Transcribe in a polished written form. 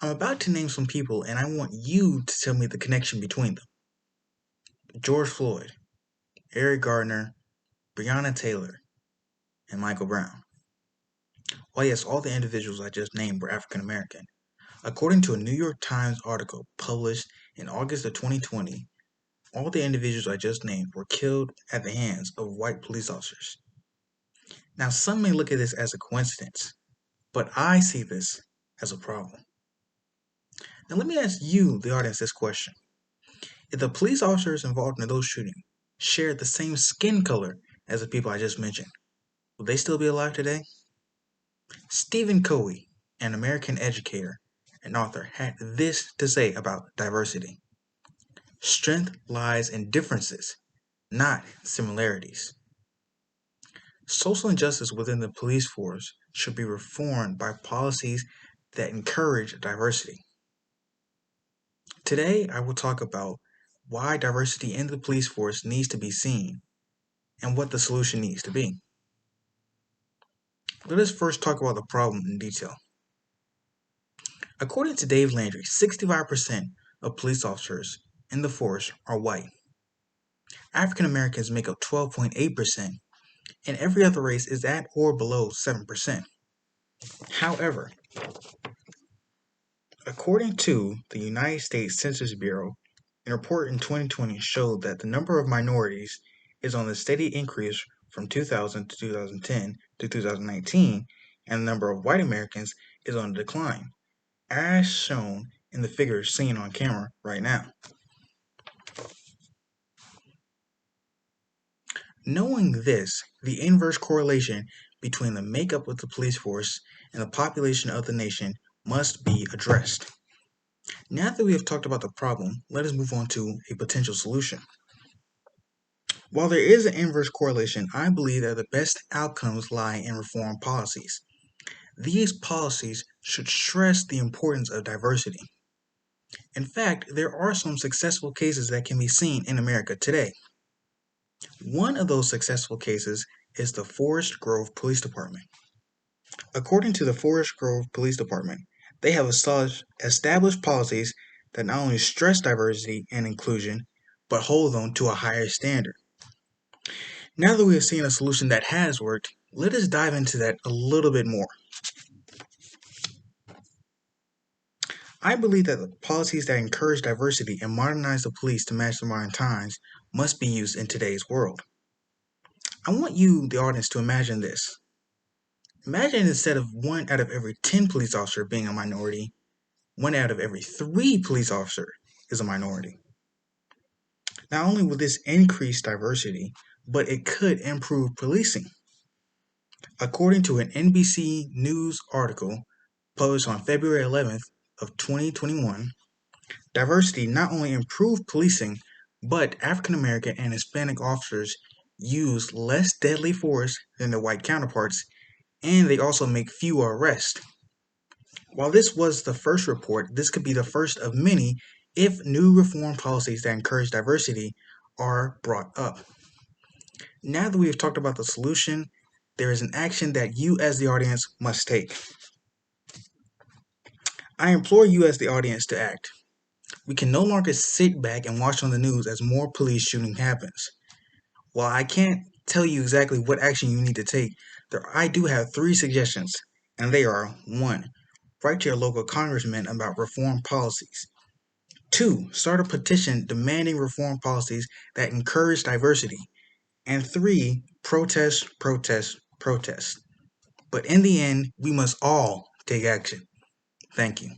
I'm about to name some people and I want you to tell me the connection between them. George Floyd, Eric Gardner, Breonna Taylor, and Michael Brown. Well, yes, all the individuals I just named were African American. According to a New York Times article published in August of 2020, all the individuals I just named were killed at the hands of white police officers. Now, some may look at this as a coincidence, but I see this as a problem. Now, let me ask you, the audience, this question. If the police officers involved in those shootings shared the same skin color as the people I just mentioned, would they still be alive today? Stephen Covey, an American educator and author, had this to say about diversity. Strength lies in differences, not similarities. Social injustice within the police force should be reformed by policies that encourage diversity. Today, I will talk about why diversity in the police force needs to be seen and what the solution needs to be. Let us first talk about the problem in detail. According to Dave Landry, 65% of police officers in the force are white. African Americans make up 12.8%, and every other race is at or below 7%. However, according to the United States Census Bureau, a report in 2020 showed that the number of minorities is on a steady increase from 2000 to 2010 to 2019, and the number of white Americans is on a decline, as shown in the figures seen on camera right now. Knowing this, the inverse correlation between the makeup of the police force and the population of the nation must be addressed. Now that we have talked about the problem, let us move on to a potential solution. While there is an inverse correlation, I believe that the best outcomes lie in reform policies. These policies should stress the importance of diversity. In fact, there are some successful cases that can be seen in America today. One of those successful cases is the Forest Grove Police Department. According to the Forest Grove Police Department, they have established policies that not only stress diversity and inclusion, but hold them to a higher standard. Now that we have seen a solution that has worked, let us dive into that a little bit more. I believe that the policies that encourage diversity and modernize the police to match the modern times must be used in today's world. I want you, the audience, to imagine this. Imagine instead of 1 out of every 10 police officer being a minority, 1 out of every 3 police officer is a minority. Not only will this increase diversity, but it could improve policing. According to an NBC News article published on February 11th of 2021, diversity not only improved policing, but African American and Hispanic officers use less deadly force than their white counterparts, and they also make fewer arrests. While this was the first report, this could be the first of many if new reform policies that encourage diversity are brought up. Now that we have talked about the solution, there is an action that you as the audience must take. I implore you as the audience to act. We can no longer sit back and watch on the news as more police shooting happens. While I can't tell you exactly what action you need to take, I do have 3 suggestions, and they are: 1. Write to your local congressman about reform policies. 2. Start a petition demanding reform policies that encourage diversity. And 3. Protest, protest, protest. But in the end, we must all take action. Thank you.